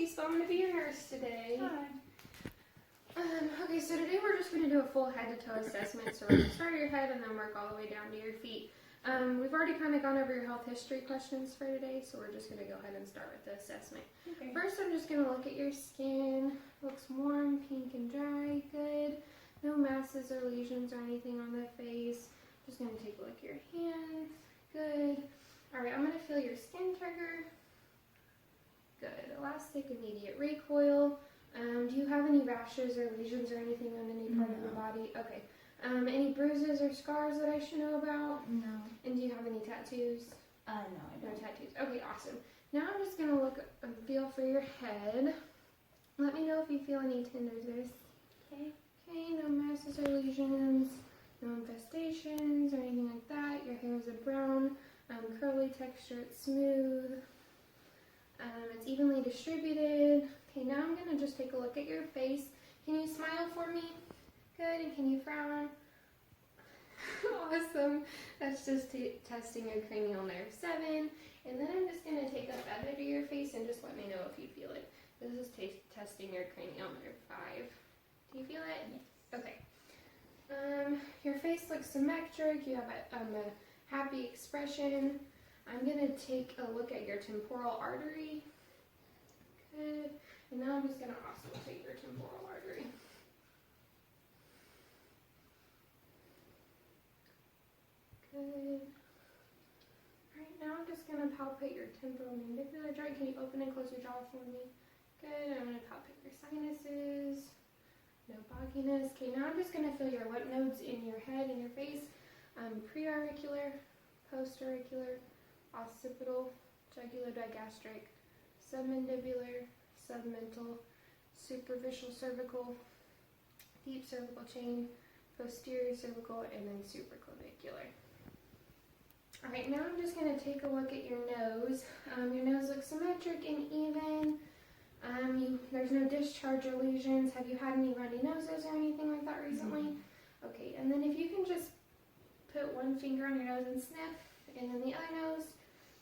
Isabel. I'm going to be your nurse today. Hi. Okay, so today we're just going to do a full head-to-toe assessment. So we're going to start at your head and then work all the way down to your feet. We've already kind of gone over your health history questions for today, so we're just going to go ahead and start with the assessment. Okay. First, I'm just going to look at your skin. Looks warm, pink, and dry. Good. No masses or lesions or anything on the face. Just going to take a look at your hands. Good. Alright, I'm going to feel your skin trigger. Good. Elastic, immediate recoil. Do you have any rashes or lesions or anything on any part of your body? Okay. Any bruises or scars that I should know about? No. And do you have any tattoos? No, I No don't. tattoos. Okay, awesome. Now I'm just going to look and feel for your head. Let me know if you feel any tenderness. Okay. Okay, no masses or lesions, no infestations or anything like that. Your hair is a brown, curly texture. It's smooth. It's evenly distributed. Okay, now I'm going to just take a look at your face. Can you smile for me? Good. And can you frown? Awesome. That's just testing your cranial nerve 7. And then I'm just going to take a feather to your face and just let me know if you feel it. This is testing your cranial nerve 5. Do you feel it? Yes. Okay. Your face looks symmetric. You have a happy expression. I'm going to take a look at your temporal artery. Good. And now I'm just going to auscultate your temporal artery. Good. Alright, now I'm just going to palpate your temporal mandibular joint. Can you open and close your jaw for me? Good. I'm going to palpate your sinuses. No bogginess. Okay, now I'm just going to feel your lymph nodes in your head and your face. Preauricular, postauricular, occipital, jugular-digastric, submandibular, submental, superficial cervical, deep cervical chain, posterior cervical, and then supraclavicular. Alright, now I'm just going to take a look at your nose. Your nose looks symmetric and even. There's no discharge or lesions. Have you had any runny noses or anything like that recently? Okay, and then if you can just put one finger on your nose and sniff, and then the other nose.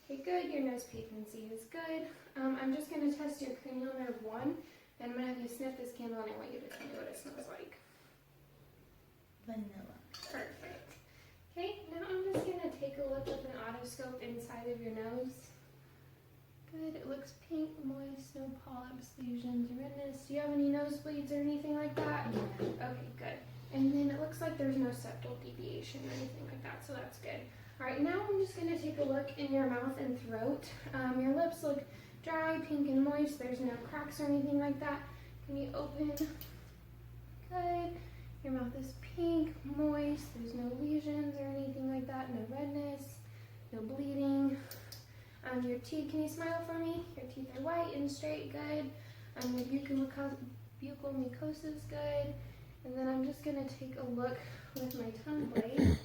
Okay, good. Your nose patency is good. I'm just going to test your cranial nerve 1, and I'm going to have you sniff this candle, and I want you to tell me what it smells like. Vanilla. Perfect. Okay, now I'm just going to take a look with an otoscope inside of your nose. Good. It looks pink, moist, no polyps, lesions, redness. Do you have any nosebleeds or anything like that? Yeah. Okay, good. And then it looks like there's no septal deviation or anything like that, so that's good. Alright, now I'm just going to take a look in your mouth and throat. Your lips look dry, pink, and moist. There's no cracks or anything like that. Can you open? Good. Your mouth is pink, moist. There's no lesions or anything like that. No redness, no bleeding. Your teeth, can you smile for me? Your teeth are white and straight, good. Your buccal mucosa is good. And then I'm just going to take a look with my tongue blade.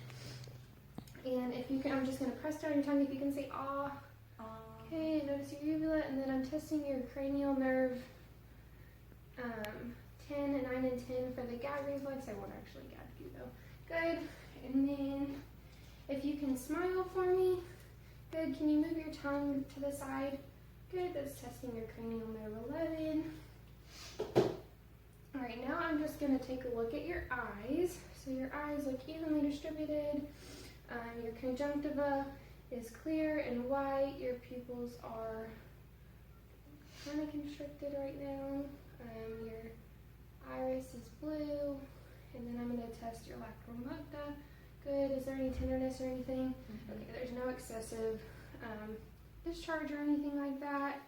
And if you can, I'm just going to press down your tongue if you can say ah. Okay, notice your uvula, and then I'm testing your cranial nerve 10, 9, and 10 for the gag reflex. I won't actually gag you though. Good. And then if you can smile for me. Good. Can you move your tongue to the side? Good. That's testing your cranial nerve 11. Alright, now I'm just going to take a look at your eyes. So your eyes look evenly distributed. Your conjunctiva is clear and white. Your pupils are kind of constricted right now. Your iris is blue. And then I'm going to test your lacrimal ducta. Good. Is there any tenderness or anything? Okay, there's no excessive discharge or anything like that.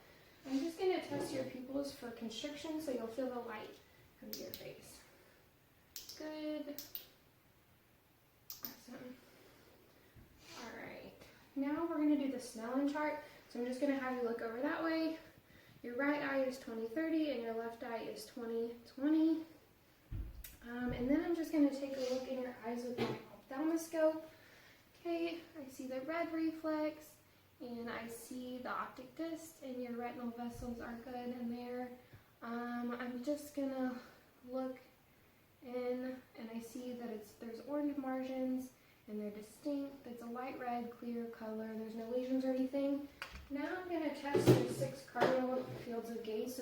I'm just going to test your pupils for constriction so you'll feel the light come to your face. Good. Awesome. Alright. Now we're going to do the Snellen chart. So I'm just going to have you look over that way. Your right eye is 20/30 and your left eye is 20/20. And then I'm just going to take a look in your eyes with my ophthalmoscope. Okay, I see the red reflex, and I see the optic disc, and your retinal vessels are good in there. I'm just going to look in, and I see that there's orange margins, and they're distinct. It's a light red, clear color. There's no lesions or anything. Now I'm going to test your 6 cardinal fields of gaze. So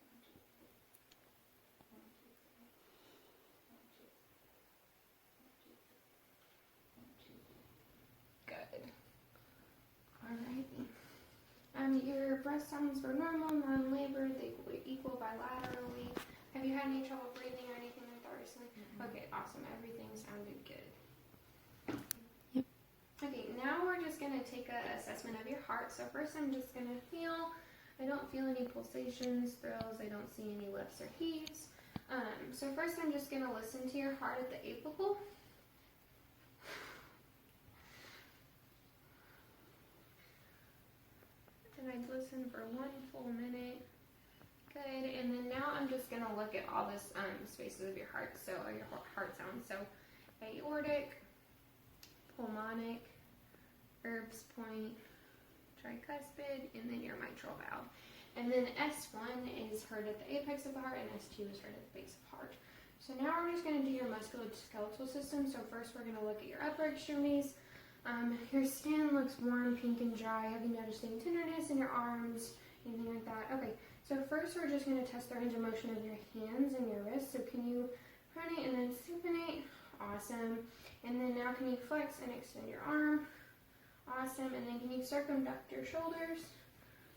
Good. Alrighty. Your breast sounds were normal, non-labored, they were equal bilaterally. Have you had any trouble breathing or anything like that recently? Okay, awesome. Everything sounded good. Yep. Okay, now we're just gonna take an assessment of your heart. So first I'm just gonna feel, I don't feel any pulsations, thrills, I don't see any lifts or heaves. So first I'm just gonna listen to your heart at the apical. And I'd listen for 1 full minute. Good, and then now I'm just gonna look at all this spaces of your heart, so your heart sounds. So aortic, pulmonic, Erb's point, tricuspid, and then your mitral valve. And then S1 is heard at the apex of the heart, and S2 is heard at the base of the heart. So now we're just going to do your musculoskeletal system. So first we're going to look at your upper extremities. Your skin looks warm, pink, and dry. Have you noticed any tenderness in your arms, anything like that? Okay, so first we're just going to test the range of motion of your hands and your wrists. So can you pronate and then supinate? Awesome. And then now can you flex and extend your arm? Awesome. And then can you circumduct your shoulders?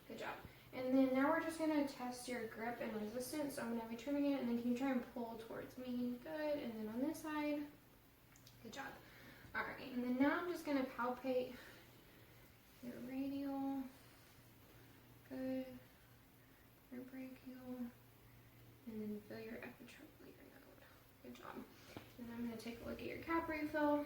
Good job. And then now we're just going to test your grip and resistance. So I'm going to be trimming it, and then can you try and pull towards me? Good. And then on this side. Good job. All right. And then now I'm just going to palpate your radial. Good. Your brachial. And then feel your epitrochlear node. Good job. And I'm going to take a look at your cap refill.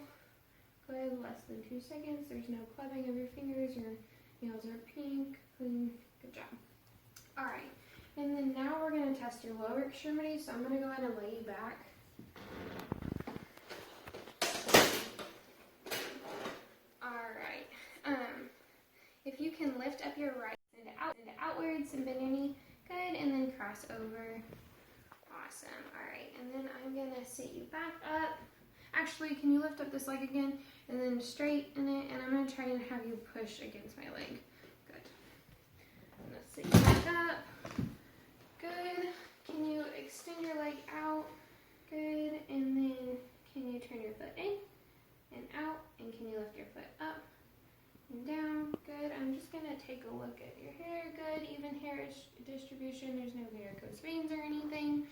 Good. Less than 2 seconds. There's no clubbing of your fingers. Your nails are pink. Clean. Good job. All right, and then now we're going to test your lower extremities. So I'm going to go ahead and lay you back. All right. If you can lift up your right and outwards and bend your knee, good, and then cross over. Awesome. All right, and then I'm going to sit you back up. Actually, can you lift up this leg again and then straighten it? And I'm going to try and have you push against my leg. Sit you back up. Good. Can you extend your leg out? Good. And then can you turn your foot in and out? And can you lift your foot up and down? Good. I'm just going to take a look at your hair. Good. Even hair distribution. There's no varicose veins or anything.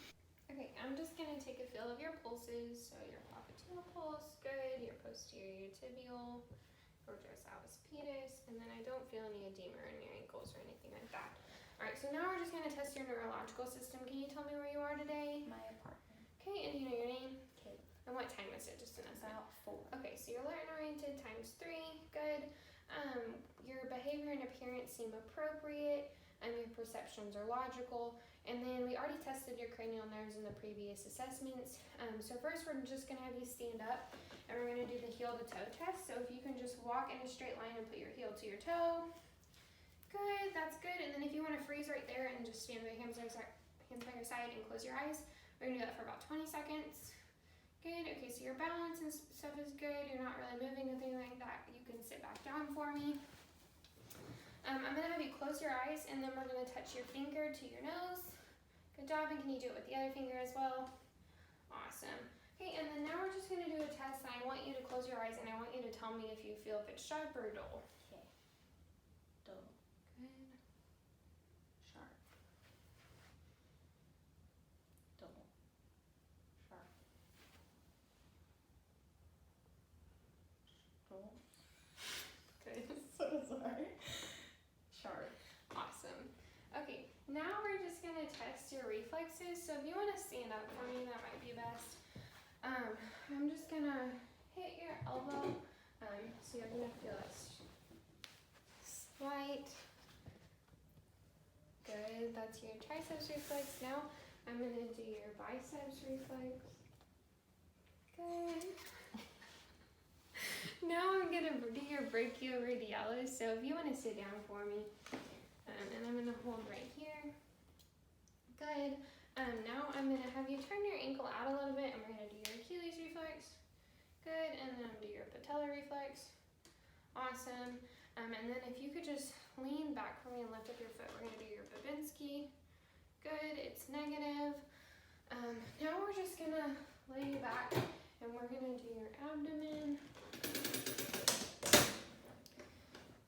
Okay, I'm just going to take a feel of your pulses. So your popliteal pulse. Good. Your posterior tibial. Dorsalis pedis, and then I don't feel any edema in your ankles or anything like that. All right, so now we're just going to test your neurological system. Can you tell me where you are today? My apartment. Okay, and do you know your name? Kate. And what time is it? Just an estimate. About 4. Okay, so you're Latin oriented times 3. Good. Your behavior and appearance seem appropriate. Your perceptions are logical. And then we already tested your cranial nerves in the previous assessments. So first we're just going to have you stand up, and we're going to do the heel to toe test. So if you can just walk in a straight line and put your heel to your toe. Good, that's good. And then if you want to freeze right there and just stand with your hands by your side and close your eyes, we're going to do that for about 20 seconds. Good. Okay, so your balance and stuff is good. You're not really moving, nothing like that. You can sit back down for me. I'm going to have you close your eyes, and then we're going to touch your finger to your nose. Good job, and can you do it with the other finger as well? Awesome. Okay, and then now we're just going to do a test, and I want you to close your eyes, and I want you to tell me if you feel if it's sharp or dull. Okay. Dull. Good. Sharp. Dull. Sharp. Dull. Good. So sorry. Sharp. Awesome. Okay, now we're just going to test your reflexes. So if you want to stand up for me, that might be best. I'm just going to hit your elbow. So you're going to feel it slight. Good. That's your triceps reflex. Now I'm going to do your biceps reflex. Good. Now I'm going to do your brachioradialis. So if you want to sit down for me, and I'm going to hold right here. Good. Now I'm going to have you turn your ankle out a little bit, and we're going to do your Achilles reflex. Good. And then do your patellar reflex. Awesome. And then if you could just lean back for me and lift up your foot, we're going to do your Babinski. Good. It's negative. Now we're just going to lay you back, and we're going to do your abdomen.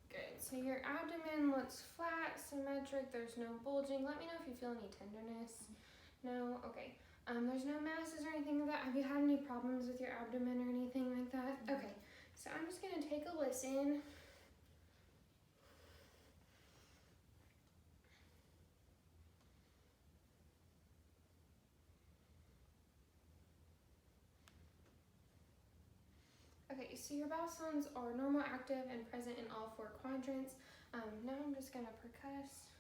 Good. So your abdomen looks flat, symmetric. There's no bulging. Let me know if you feel any tenderness. No? Okay. There's no masses or anything like that. Have you had any problems with your abdomen or anything like that? Okay. So I'm just gonna take a listen. Okay, so your bowel sounds are normal, active, and present in all 4 quadrants. Now I'm just gonna percuss.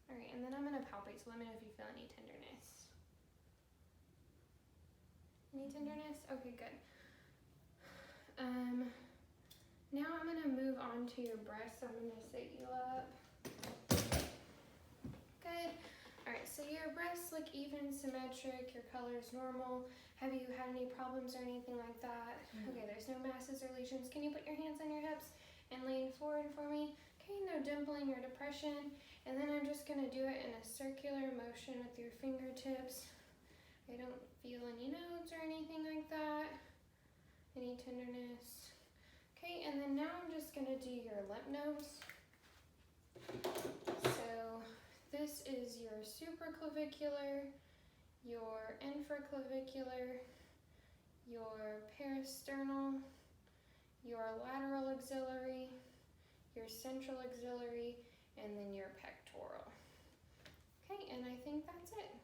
All right, and then I'm gonna palpate, so let me know if you feel any tenderness. Any tenderness? Okay, good. Now I'm gonna move on to your breast, so I'm gonna sit you up. Good. All right, so your breasts look even, symmetric, your color is normal. Have you had any problems or anything like that? Okay, there's no masses or lesions. Can you put your hands on your hips and lean forward for me? Okay, no dimpling or depression. And then I'm just gonna do it in a circular motion with your fingertips. I don't feel any nodes or anything like that. Any tenderness. Okay, and then now I'm just gonna do your lymph nodes. So this is your supraclavicular, your infraclavicular, your peristernal, your lateral axillary, your central axillary, and then your pectoral. Okay, and I think that's it.